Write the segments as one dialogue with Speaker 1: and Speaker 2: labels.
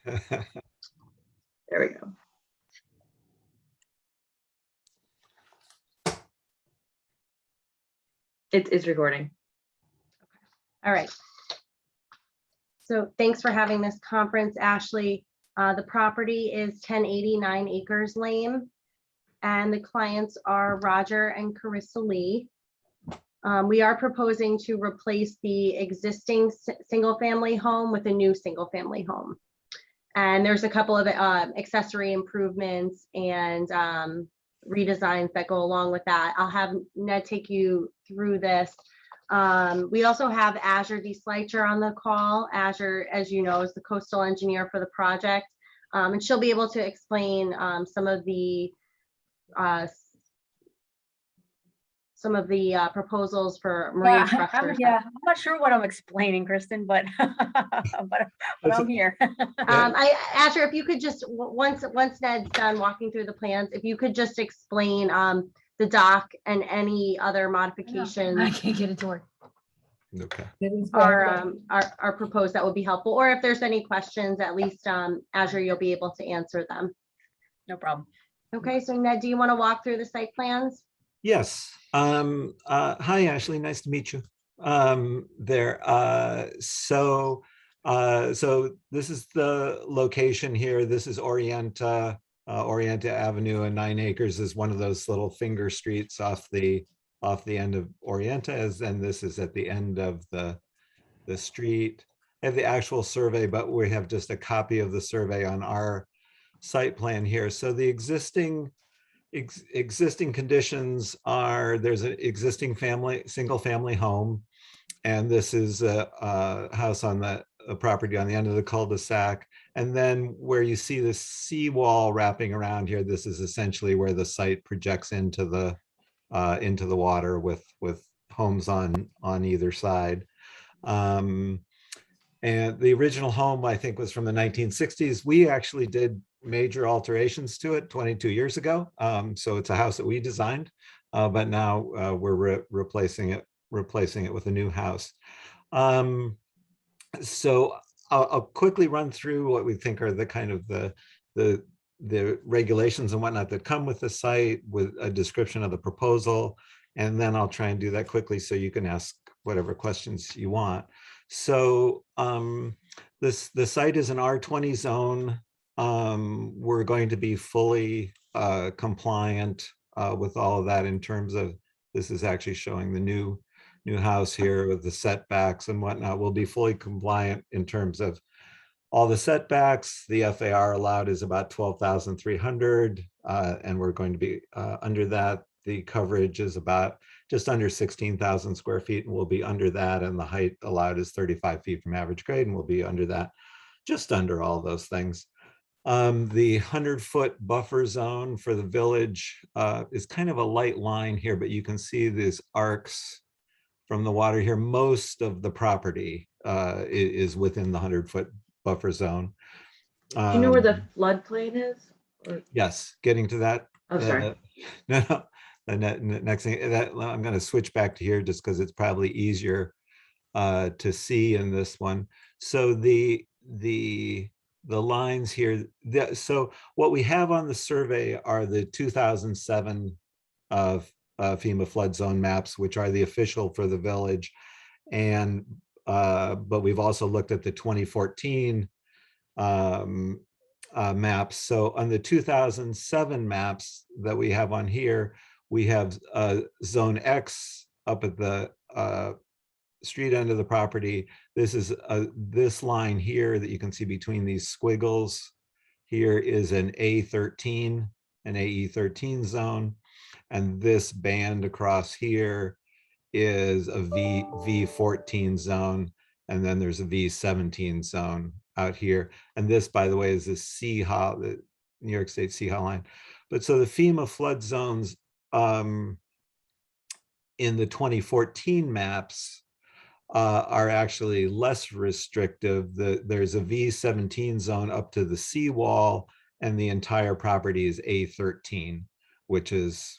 Speaker 1: There we go. It's recording.
Speaker 2: All right. So thanks for having this conference, Ashley. The property is 1089 Acres Lane, and the clients are Roger and Carissa Lee. We are proposing to replace the existing single-family home with a new single-family home. And there's a couple of accessory improvements and redesigns that go along with that. I'll have Ned take you through this. We also have Azure DeSleicher on the call. Azure, as you know, is the coastal engineer for the project. And she'll be able to explain some of the proposals for marine structures.
Speaker 3: I'm not sure what I'm explaining, Kristen, but but I'm here.
Speaker 2: Asher, if you could just once Ned's done walking through the plans, if you could just explain the dock and any other modifications.
Speaker 3: I can't get it to work.
Speaker 4: Okay.
Speaker 2: Are proposed, that would be helpful. Or if there's any questions, at least Azure, you'll be able to answer them.
Speaker 3: No problem.
Speaker 2: Okay, so Ned, do you want to walk through the site plans?
Speaker 4: Yes. Hi, Ashley. Nice to meet you. So this is the location here. This is Orienta Avenue, and 9 Acres is one of those little finger streets off the end of Orienta, and this is at the end of the street. I have the actual survey, but we have just a copy of the survey on our site plan here. So the existing conditions are, there's an existing single family home, and this is a house on the property on the end of the cul-de-sac. And then where you see the seawall wrapping around here, this is essentially where the site projects into the water with homes on either side. And the original home, I think, was from the 1960s. We actually did major alterations to it 22 years ago. So it's a house that we designed, but now we're replacing it with a new house. So I'll quickly run through what we think are the kind of the regulations and whatnot that come with the site, with a description of the proposal, and then I'll try and do that quickly so you can ask whatever questions you want. So the site is an R20 zone. We're going to be fully compliant with all of that in terms of, this is actually showing the new house here with the setbacks and whatnot. We'll be fully compliant in terms of all the setbacks. The FAR allowed is about 12,300, and we're going to be under that. The coverage is about just under 16,000 square feet, and we'll be under that. And the height allowed is 35 feet from average grade, and we'll be under that, just under all those things. The 100-foot buffer zone for the village is kind of a light line here, but you can see these arcs from the water here. Most of the property is within the 100-foot buffer zone.
Speaker 1: Do you know where the floodplain is? Or...
Speaker 4: Yes, getting to that.
Speaker 1: Oh, sorry.
Speaker 4: No. The next thing that I'm going to switch back to here just because it's probably easier to see in this one. So the lines here. So what we have on the survey are the 2007 FEMA flood zone maps, which are the official for the village, and but we've also looked at the 2014 maps. So on the 2007 maps that we have on here, we have zone X up at the street end of the property. This is this line here that you can see between these squiggles here is an A13, an AE13 zone. And this band across here is a V14 zone. And then there's a V17 zone out here. And this, by the way, is the the New York State CHA line. But so the FEMA flood zones in the 2014 maps are actually less restrictive. There's a V17 zone up to the seawall, and the entire property is A13, which is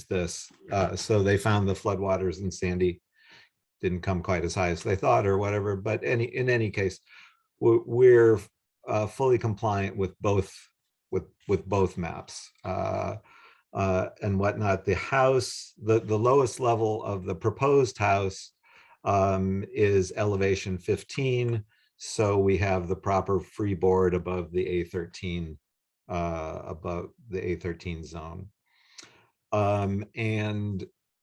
Speaker 4: this. So they found the floodwaters in Sandy didn't come quite as high as they thought or whatever. But in any case, we're fully compliant with both maps and whatnot. The house, the lowest level of the proposed house is elevation 15. So we have the proper freeboard above the A13, above the A13 zone.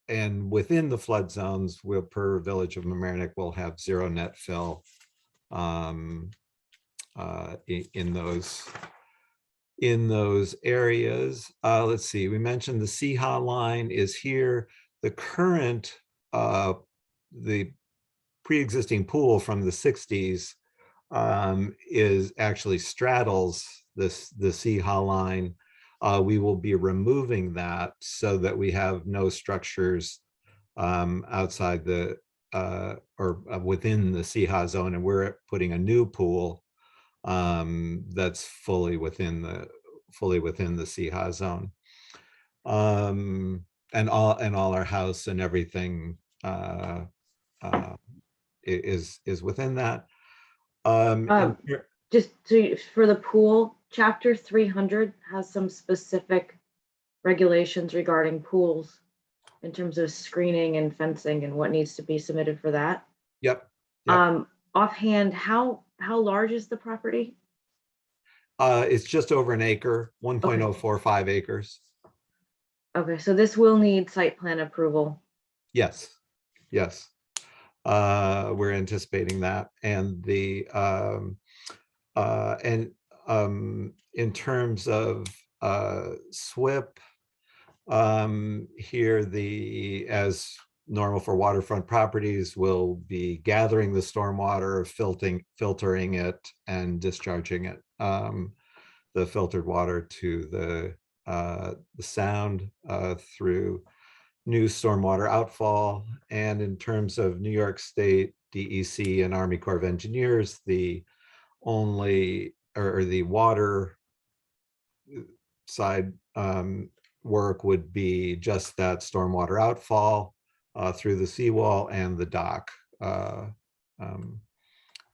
Speaker 4: And within the flood zones, we'll, per Village of Mamaroneck, will have zero net fill in those areas. Let's see, we mentioned the CHA line is here. The current, the pre-existing pool from the 60s is actually straddles the CHA line. We will be removing that so that we have no structures outside the or within the CHA zone, and we're putting a new pool that's fully within the CHA zone. And all our house and everything is within that.
Speaker 1: Just to, for the pool, chapter 300 has some specific regulations regarding pools in terms of screening and fencing and what needs to be submitted for that.
Speaker 4: Yep.
Speaker 1: Offhand, how large is the property?
Speaker 4: It's just over an acre, 1.045 acres.
Speaker 1: Okay, so this will need site plan approval.
Speaker 4: Yes, yes. We're anticipating that. And the in terms of SWIP, here as normal for waterfront properties, will be gathering the stormwater, filtering it, and discharging it, the filtered water to the sound through new stormwater outfall. And in terms of New York State DEC and Army Corps of Engineers, the only, or the water side work would be just that stormwater outfall through the seawall and the dock,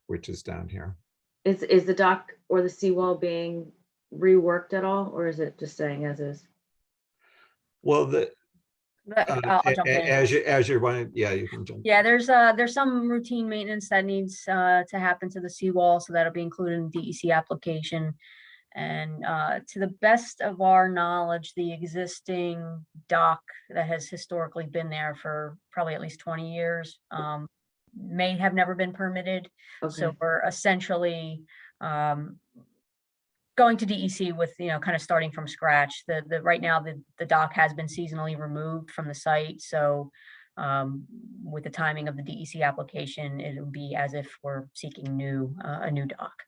Speaker 4: which is down here.
Speaker 1: Is the dock or the seawall being reworked at all, or is it just staying as is?
Speaker 4: Well,
Speaker 3: I'll jump in.
Speaker 4: as you're running, yeah, you can jump.
Speaker 3: Yeah, there's some routine maintenance that needs to happen to the seawall, so that'll be included in the DEC application. And to the best of our knowledge, the existing dock that has historically been there for probably at least 20 years may have never been permitted.
Speaker 1: Okay.
Speaker 3: So we're essentially going to DEC with, kind of starting from scratch. Right now, the dock has been seasonally removed from the site. So with the timing of the DEC application, it would be as if we're seeking a new dock.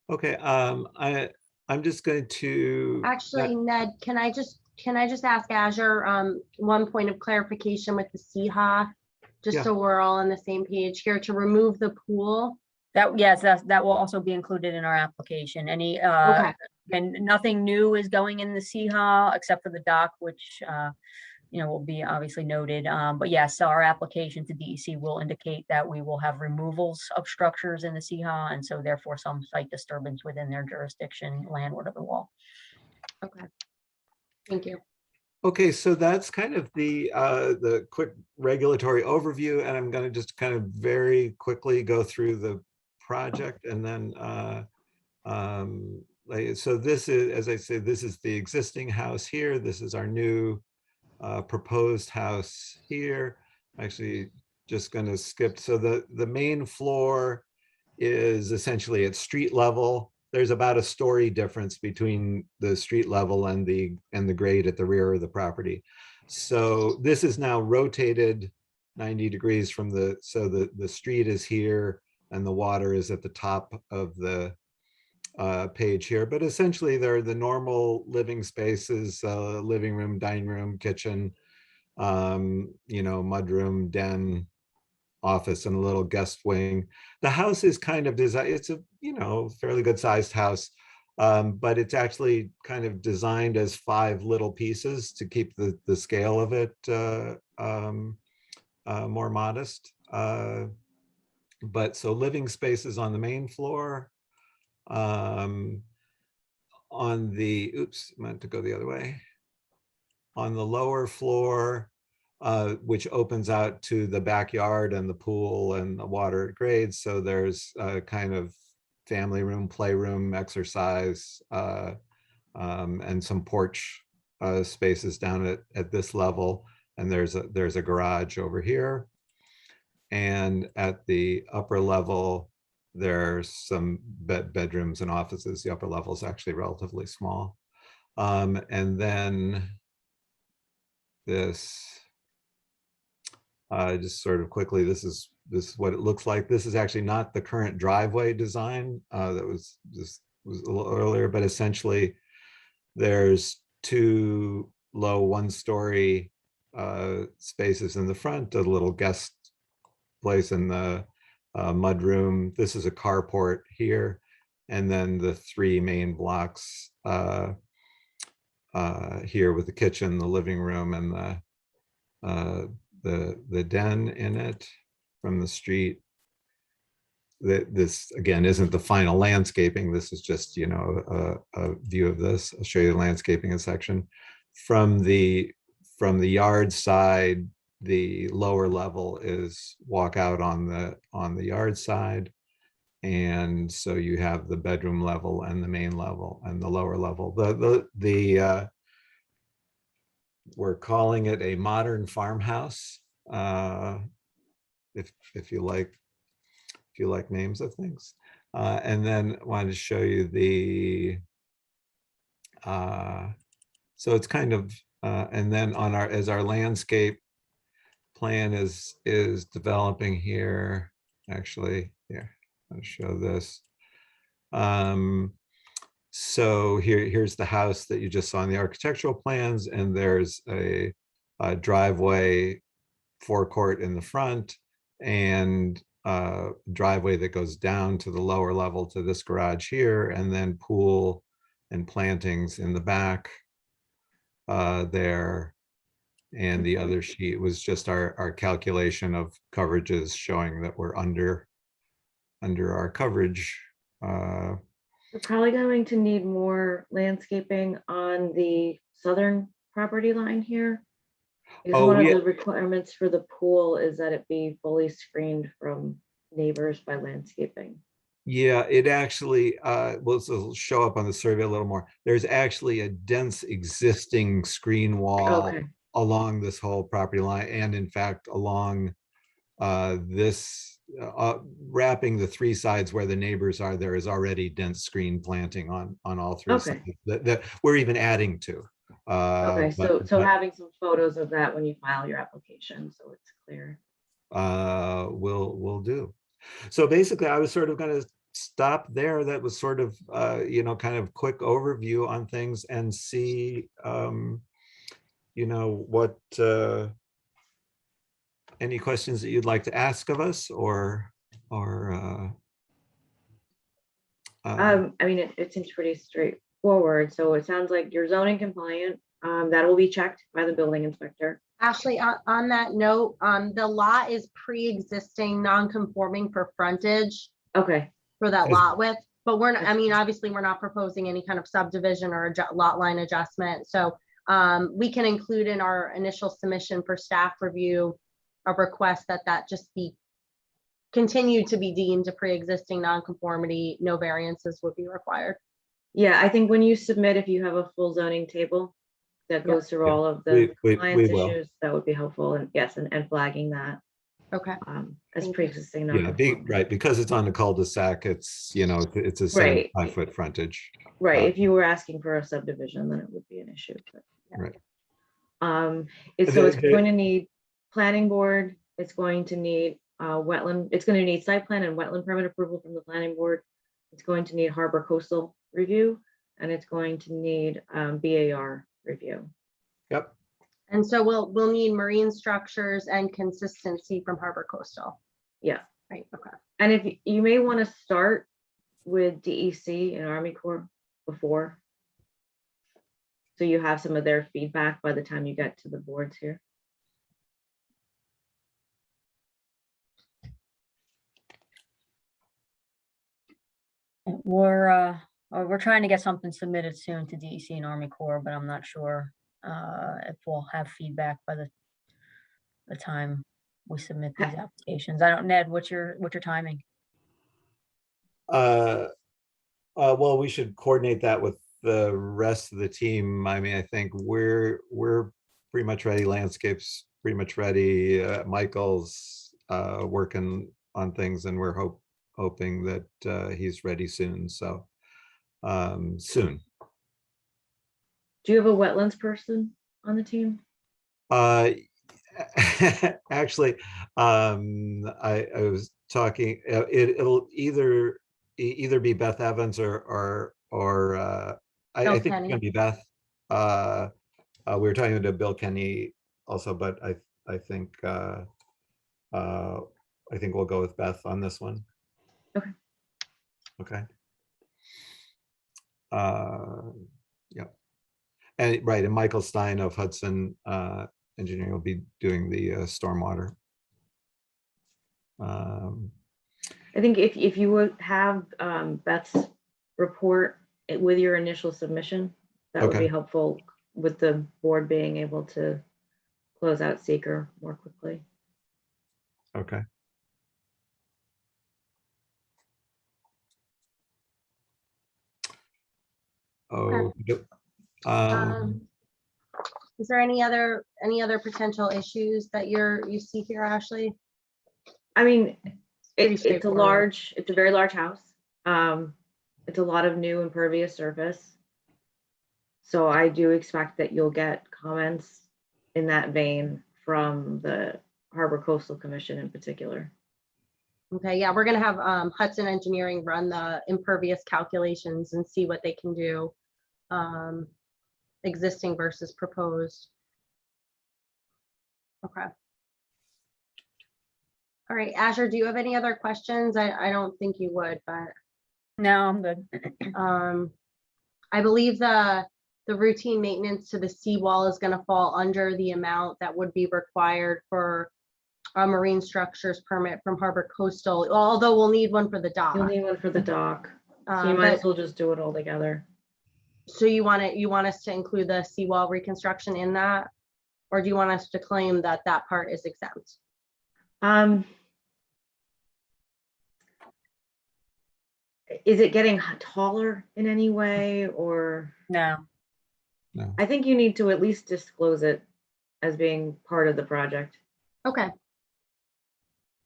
Speaker 4: Okay, I'm just going to
Speaker 2: Actually, Ned, can I just ask Azure one point of clarification with the CHA, just
Speaker 4: Yeah.
Speaker 2: so we're all on the same page here, to remove the pool?
Speaker 3: Yes, that will also be included in our application. Any
Speaker 2: Okay.
Speaker 3: and nothing new is going in the CHA except for the dock, which will be obviously noted. But yes, our application to DEC will indicate that we will have removals of structures in the CHA, and so therefore some site disturbance within their jurisdiction landward of the wall.
Speaker 2: Okay. Thank you.
Speaker 4: Okay, so that's kind of the quick regulatory overview, and I'm going to just kind of very quickly go through the project, and then so this is, as I say, this is the existing house here. This is our new proposed house here. Actually, just going to skip. So the main floor is essentially at street level. There's about a story difference between the street level and the grade at the rear of the property. So this is now rotated 90 degrees from so the street is here and the water is at the top of the page here. But essentially they're the normal living spaces, living room, dining room, kitchen, mudroom, den, office, and a little guest wing. The house is kind of designed, it's a fairly good sized house, but it's actually kind of designed as 5 little pieces to keep the scale of it more modest. But so living spaces on the main floor. On the, oops, meant to go the other way. On the lower floor, which opens out to the backyard and the pool and the water grades. So there's a kind of family room, playroom, exercise, and some porch spaces down at this level. And there's a garage over here. And at the upper level, there's some bedrooms and offices. The upper level is actually relatively small. And then this, just sort of quickly, this is what it looks like. This is actually not the current driveway design that was a little earlier, but essentially there's two low one-story spaces in the front, a little guest place in the mud room. This is a carport here, and then the three main blocks here with the kitchen, the living room, and the den in it from the street. This again isn't the final landscaping. This is just, you know, a view of this. I'll show you the landscaping in section. From the yard side, the lower level is walk out on the yard side. And so you have the bedroom level and the main level and the lower level. We're calling it a modern farmhouse. If you like names of things. And then I wanted to show you the, so it's kind of, and then on as our landscape plan is developing here, actually, here, I'll show this. So here's the house that you just saw in the architectural plans, and there's a driveway, forecourt in the front, and driveway that goes down to the lower level to this garage here, and then pool and plantings in the back there. And the other sheet was just our calculation of coverages showing that we're under our coverage.
Speaker 1: We're probably going to need more landscaping on the southern property line here. Because one of the requirements for the pool is that it be fully screened from neighbors by landscaping.
Speaker 4: Yeah, it actually will show up on the survey a little more. There's actually a dense existing screen wall along this whole property line, and in fact along this wrapping the three sides where the neighbors are. There is already dense screen planting on all three sides that we're even adding to.
Speaker 1: Okay, so having some photos of that when you file your application, so it's clear.
Speaker 4: Will do. So basically, I was sort of going to stop there. That was sort of, you know, kind of quick overview on things, and see, you know, what, any questions that you'd like to ask of us, or
Speaker 1: I mean, it seems pretty straightforward. So it sounds like you're zoning compliant. That will be checked by the building inspector.
Speaker 2: Ashley, on that note, the lot is pre-existing non-conforming for frontage.
Speaker 1: Okay.
Speaker 2: For that lot width, but we're not, I mean, obviously we're not proposing any kind of subdivision or lot line adjustment. So we can include in our initial submission for staff review a request that just be continued to be deemed a pre-existing non-conformity. No variances would be required.
Speaker 1: Yeah, I think when you submit, if you have a full zoning table that goes through all of the compliance issues, that would be helpful. And yes, and flagging that.
Speaker 2: Okay.
Speaker 1: As pre-existing.
Speaker 4: Yeah, right, because it's on the cul-de-sac, it's, you know, it's a 75-foot frontage.
Speaker 1: Right, if you were asking for a subdivision, then it would be an issue. But,
Speaker 4: right.
Speaker 1: It's going to need planning board. It's going to need wetland. It's going to need site plan and wetland permit approval from the planning board. It's going to need harbor coastal review, and it's going to need BAR review.
Speaker 4: Yep.
Speaker 2: And so we'll need marine structures and consistency from harbor coastal.
Speaker 1: Yeah.
Speaker 2: Right. Okay.
Speaker 1: And if you may want to start with DEC and Army Corps before, so you have some of their feedback by the time you get to the boards here.
Speaker 3: We're trying to get something submitted soon to DEC and Army Corps, but I'm not sure if we'll have feedback by the time we submit these applications. I don't, Ned, what's your timing?
Speaker 4: Well, we should coordinate that with the rest of the team. I mean, I think we're pretty much ready. Landscape's pretty much ready. Michael's working on things, and we're hoping that he's ready soon. So soon.
Speaker 1: Do you have a wetlands person on the team?
Speaker 4: Actually, I was talking. It'll either be Beth Evans or I
Speaker 2: Bill
Speaker 4: think it's
Speaker 2: Kenny.
Speaker 4: gonna be Beth. We were talking to Bill Kenny also, but I think we'll go with Beth on this one.
Speaker 1: Okay.
Speaker 4: Okay. Yeah. And right, and Michael Stein of Hudson Engineering will be doing the stormwater.
Speaker 1: I think if you would have Beth's report with your initial submission, that would be
Speaker 4: Okay.
Speaker 1: helpful with the board being able to close out seeker more quickly.
Speaker 4: Okay. Oh, yep.
Speaker 2: Is there any other potential issues that you see here, Ashley?
Speaker 1: I mean,
Speaker 2: Pretty
Speaker 1: it's a
Speaker 2: straightforward.
Speaker 1: it's a very large house. It's a lot of new impervious surface. So I do expect that you'll get comments in that vein from the Harbor Coastal Commission in particular.
Speaker 2: Okay, yeah, we're gonna have Hudson Engineering run the impervious calculations and see what they can do, existing versus proposed. Okay. All right, Azure, do you have any other questions? I don't think you would, but
Speaker 3: No, I'm good.
Speaker 2: I believe the routine maintenance to the seawall is gonna fall under the amount that would be required for a marine structures permit from Harbor Coastal, although we'll need one for the dock.
Speaker 1: You'll need one for the dock. So you might as well just do it all together.
Speaker 2: So you want us to include the seawall reconstruction in that? Or do you want us to claim that that part is exempt?
Speaker 1: Is it getting taller in any way, or?
Speaker 3: No.
Speaker 4: No.
Speaker 1: I think you need to at least disclose it as being part of the project.
Speaker 2: Okay.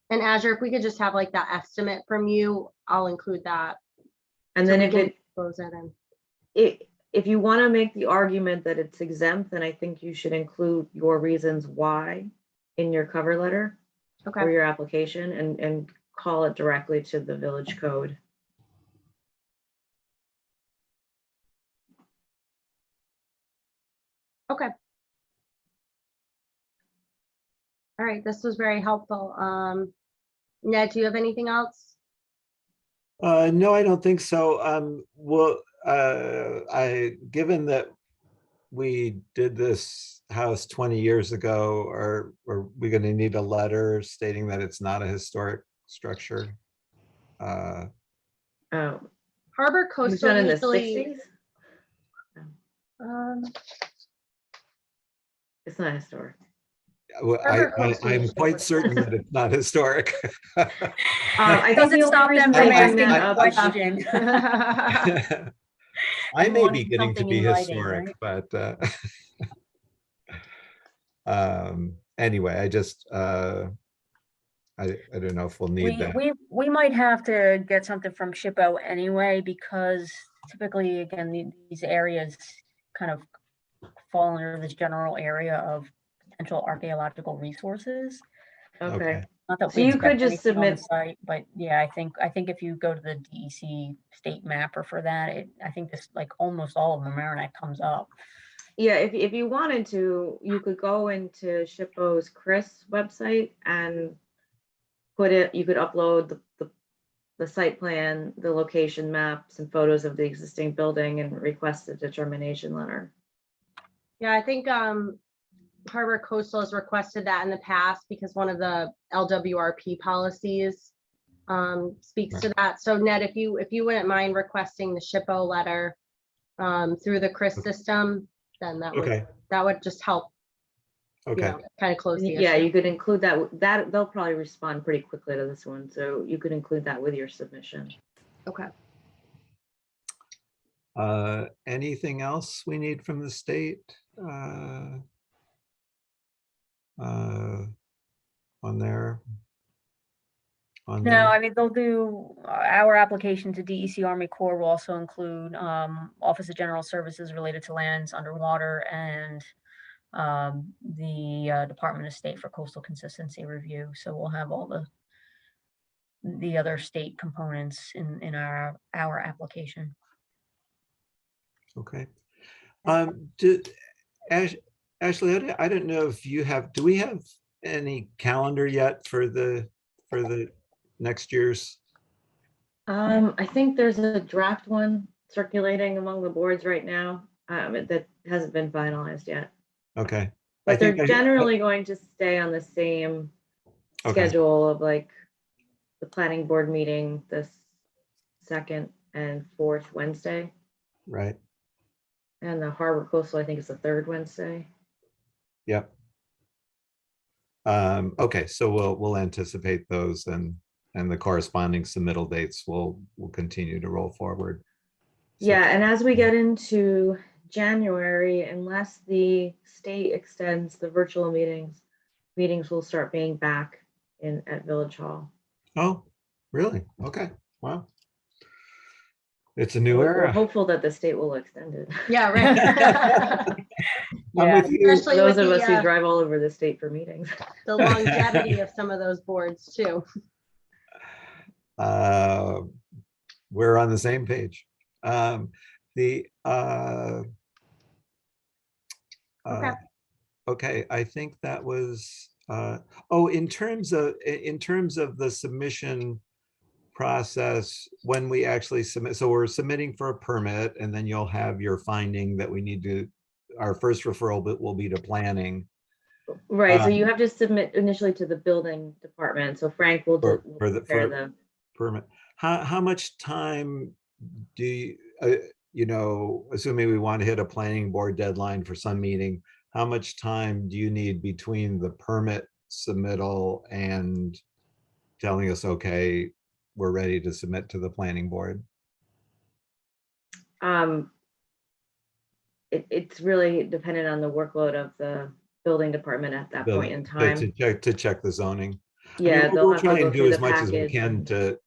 Speaker 2: And Azure, if we could just have like that estimate from you, I'll include that.
Speaker 1: And
Speaker 2: So
Speaker 1: then
Speaker 2: we
Speaker 1: if
Speaker 2: can close it in.
Speaker 1: if you want to make the argument that it's exempt, then I think you should include your reasons why in your cover letter or
Speaker 2: Okay,
Speaker 1: your application, and call it directly to the village code.
Speaker 2: okay. All right, this was very helpful. Ned, do you have anything else?
Speaker 4: No, I don't think so. Well, given that we did this house 20 years ago, are we going to need a letter stating that it's not a historic structure?
Speaker 1: Oh,
Speaker 2: Harbor
Speaker 1: it was
Speaker 2: Coastal
Speaker 1: done in the
Speaker 2: usually,
Speaker 1: 60s. It's not historic.
Speaker 4: Well,
Speaker 2: Harbor Coastal
Speaker 4: I'm
Speaker 2: usually
Speaker 4: quite
Speaker 2: works.
Speaker 4: certain that it's not historic.
Speaker 1: I think
Speaker 3: Doesn't
Speaker 1: the only
Speaker 3: stop them
Speaker 1: reason
Speaker 3: from
Speaker 1: I bring
Speaker 3: asking
Speaker 1: that
Speaker 3: the
Speaker 1: up
Speaker 3: question.
Speaker 4: I may be
Speaker 3: wanting
Speaker 4: getting to
Speaker 3: something
Speaker 4: be
Speaker 3: in writing,
Speaker 4: historic,
Speaker 3: right?
Speaker 4: but anyway, I just I don't know if we'll need that.
Speaker 3: We might have to get something from SHPO anyway, because typically, again, these areas kind of fall under this general area of potential archaeological resources.
Speaker 1: Okay.
Speaker 3: Not that
Speaker 1: So
Speaker 3: we
Speaker 1: you could
Speaker 3: expect
Speaker 1: just
Speaker 3: anything on the
Speaker 1: submit.
Speaker 3: site, but yeah, I think if you go to the DEC state mapper for that, I think this, like, almost all of Mamaroneck comes up.
Speaker 1: Yeah, if you wanted to, you could go into SHPO's Chris website and you could upload the site plan, the location maps and photos of the existing building and request a determination letter.
Speaker 2: Yeah, I think Harbor Coastal has requested that in the past because one of the LWRP policies speaks to that. So Ned, if you wouldn't mind requesting the SHPO letter through the CRIS system, then
Speaker 4: Okay,
Speaker 2: that would just help,
Speaker 4: okay.
Speaker 2: kind of close the
Speaker 1: Yeah,
Speaker 2: issue.
Speaker 1: you could include that they'll probably respond pretty quickly to this one, so you could include that with your submission.
Speaker 2: Okay.
Speaker 4: Anything else we need from the state? On there? On
Speaker 3: No,
Speaker 4: there?
Speaker 3: I mean, they'll do, our application to DEC Army Corps will also include Office of General Services related to lands underwater and the Department of State for Coastal Consistency Review. So we'll have all the other state components in our application.
Speaker 4: Okay. Ashley, I don't know if you have, do we have any calendar yet for the next year's?
Speaker 1: I think there's a draft one circulating among the boards right now, that hasn't been finalized yet.
Speaker 4: Okay.
Speaker 1: But they're generally going to stay on the same
Speaker 4: Okay.
Speaker 1: schedule of like the planning board meeting the second and fourth Wednesday,
Speaker 4: Right.
Speaker 1: and the Harbor Coastal, I think, is the third Wednesday.
Speaker 4: Yep. Okay, so we'll anticipate those, and the corresponding submittal dates will continue to roll forward. So-
Speaker 1: Yeah, and as we get into January, unless the state extends the virtual meetings will start being back at Village Hall.
Speaker 4: Oh, really? Okay. Wow. It's a new
Speaker 1: We're
Speaker 4: era.
Speaker 1: hopeful that the state will extend it.
Speaker 2: Yeah, right.
Speaker 4: I'm
Speaker 3: Yeah.
Speaker 4: with you.
Speaker 2: Especially
Speaker 1: Those
Speaker 2: with
Speaker 1: of us who
Speaker 2: the,
Speaker 1: drive all over the state for meetings.
Speaker 2: the longevity of some of those boards too.
Speaker 4: We're on the same page.
Speaker 2: Okay.
Speaker 4: Okay, I think that was, oh, in terms of the submission process, when we actually submit, so we're submitting for a permit, and then you'll have your finding that we need to, our first referral bit will be to planning.
Speaker 1: Right, so you have to submit initially to the building department. So Frank will
Speaker 4: For
Speaker 1: prepare the
Speaker 4: permit. How much time do you, assuming we want to hit a planning board deadline for some meeting, how much time do you need between the permit submittal and telling us, okay, we're ready to submit to the planning board?
Speaker 1: It's really dependent on the workload of the building department at that point in time.
Speaker 4: To check the zoning.
Speaker 1: Yeah, they'll
Speaker 4: we'll
Speaker 1: have to
Speaker 4: try
Speaker 1: go
Speaker 4: and do
Speaker 1: through
Speaker 4: as
Speaker 1: the
Speaker 4: much as we
Speaker 1: package.
Speaker 4: can to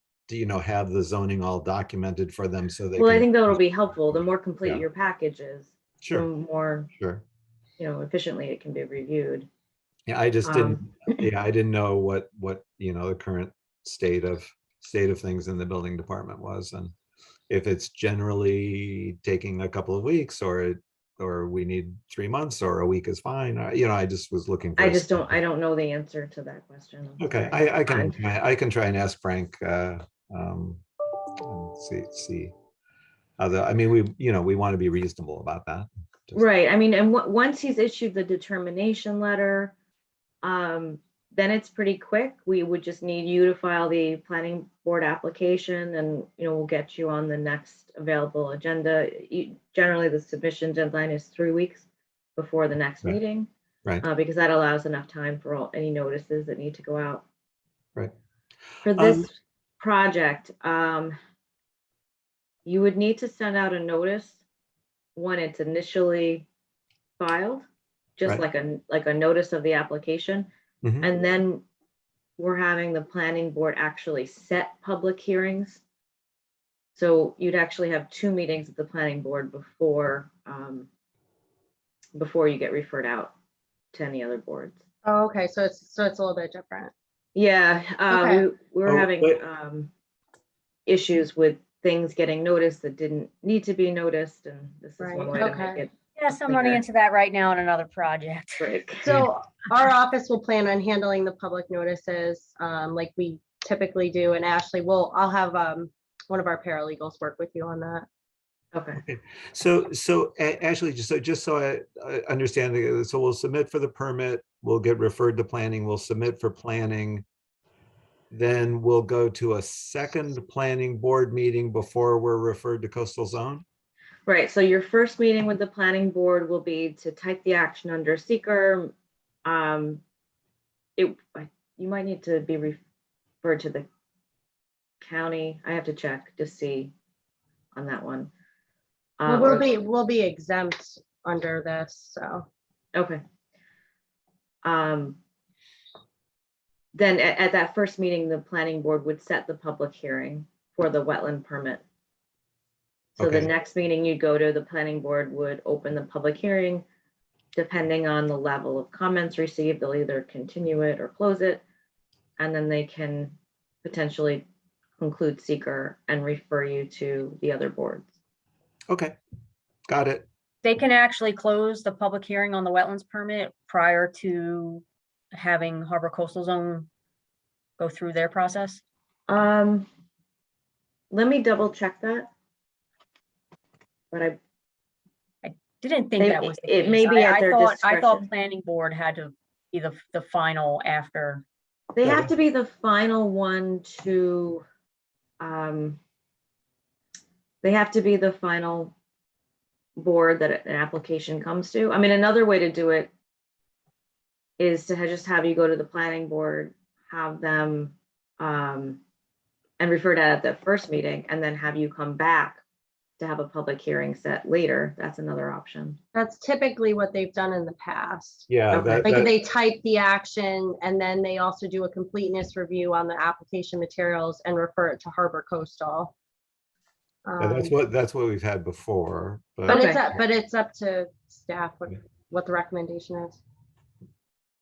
Speaker 4: have the zoning all documented for them, so they
Speaker 1: Well, I
Speaker 4: can.
Speaker 1: think that'll be helpful. The more complete
Speaker 4: Yeah.
Speaker 1: your package is, the
Speaker 4: Sure,
Speaker 1: more,
Speaker 4: sure.
Speaker 1: efficiently it can be reviewed.
Speaker 4: Yeah, I just didn't,
Speaker 1: Um,
Speaker 4: I didn't know what, the current state of things in the building department was, and if it's generally taking a couple of weeks, or we need 3 months, or a week is fine. I just was looking for.
Speaker 1: I don't know the answer to that question. I'm
Speaker 4: Okay,
Speaker 1: sorry.
Speaker 4: I can try and ask Frank, and see how we want to be reasonable about that.
Speaker 1: Right, I mean, and once he's issued the determination letter, then it's pretty quick. We would just need you to file the planning board application, and, we'll get you on the next available agenda. Generally, the submission deadline is 3 weeks before the next
Speaker 4: Right.
Speaker 1: meeting.
Speaker 4: Right.
Speaker 1: Because that allows enough time for any notices that need to go out.
Speaker 4: Right.
Speaker 1: For this project, you would need to send out a notice when it's initially filed, just
Speaker 4: Right.
Speaker 1: like a notice of the application.
Speaker 4: Mhm.
Speaker 1: And then we're having the planning board actually set public hearings. So you'd actually have 2 meetings at the planning board before you get referred out to any other boards.
Speaker 2: Oh, okay, so it's a little bit different.
Speaker 1: Yeah,
Speaker 2: Okay.
Speaker 1: we were
Speaker 4: Oh,
Speaker 1: having
Speaker 4: wait.
Speaker 1: issues with things getting noticed that didn't need to be noticed, and this is
Speaker 2: Right,
Speaker 1: one way to make
Speaker 2: okay.
Speaker 1: it
Speaker 3: Yes, I'm running
Speaker 1: Clear.
Speaker 3: into that right now in another project.
Speaker 1: quick.
Speaker 2: So our office will plan on handling the public notices, like we typically do, and Ashley I'll have one of our paralegals work with you on that.
Speaker 1: Okay.
Speaker 4: Okay, so actually, just so I understand, so we'll submit for the permit, we'll get referred to planning, we'll submit for planning. then we'll go to a second planning board meeting before we're referred to coastal zone.
Speaker 1: Right, so your first meeting with the planning board will be to type the action under seeker. You might need to be referred to the county. I have to check to see on that one.
Speaker 2: Well,
Speaker 1: Or-
Speaker 2: we'll be exempt under this, so.
Speaker 1: Okay. Then at that first meeting, the planning board would set the public hearing for the wetland permit. So the
Speaker 4: Okay.
Speaker 1: next meeting you go to, the planning board would open the public hearing. Depending on the level of comments received, they'll either continue it or close it. And then they can potentially conclude seeker and refer you to the other boards.
Speaker 4: Okay, got it.
Speaker 3: They can actually close the public hearing on the wetlands permit prior to having Harbor Coastal Zone go through their process.
Speaker 1: Let me double check that. But
Speaker 3: Didn't think
Speaker 1: They-
Speaker 3: that was the
Speaker 1: it
Speaker 3: case.
Speaker 1: may be at
Speaker 3: I
Speaker 1: their
Speaker 3: thought
Speaker 1: discretion.
Speaker 3: planning board had to be the final after.
Speaker 1: they
Speaker 4: Yeah,
Speaker 1: have to be the final one to, they have to be the final board that an application comes to. I mean, another way to do it is to just have you go to the planning board, have them, and refer to it at the first meeting, and then have you come back to have a public hearing set later. That's another option.
Speaker 2: That's typically what they've done in the past.
Speaker 4: Yeah,
Speaker 1: Okay.
Speaker 2: Like they type the action and then they also do a completeness review on the application materials and refer it to Harbor Coastal.
Speaker 4: that's what we've had before.
Speaker 2: But
Speaker 1: Okay.
Speaker 2: it's up to staff what the recommendation is.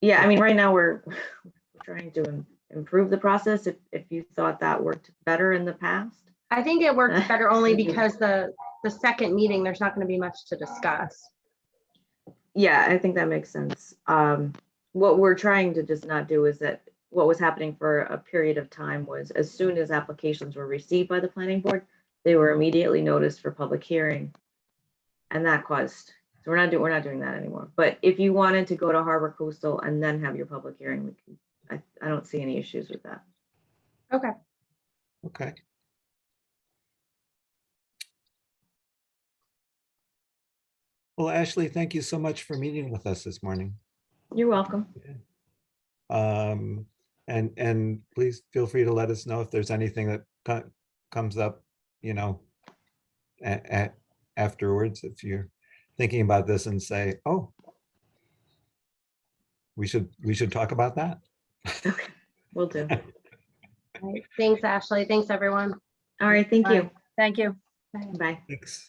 Speaker 1: Yeah, I mean, right now we're trying to improve the process. If you thought that worked better in the past.
Speaker 2: I think it works better only because the second meeting, there's not going to be much to discuss.
Speaker 1: Yeah, I think that makes sense. What we're trying to just not do is that what was happening for a period of time was as soon as applications were received by the planning board, they were immediately noticed for public hearing. And that caused, so we're not doing that anymore. But if you wanted to go to Harbor Coastal and then have your public hearing, we can, I don't see any issues with that.
Speaker 2: Okay.
Speaker 4: Okay. Well, Ashley, thank you so much for meeting with us this morning.
Speaker 1: You're welcome.
Speaker 4: And please feel free to let us know if there's anything that comes up, you know, afterwards, if you're thinking about this and say, oh, we should talk about that.
Speaker 1: Okay, will do.
Speaker 2: All right. Thanks, Ashley. Thanks, everyone.
Speaker 1: All right, thank you.
Speaker 3: Thank you.
Speaker 2: Bye.
Speaker 1: Bye.
Speaker 4: Thanks.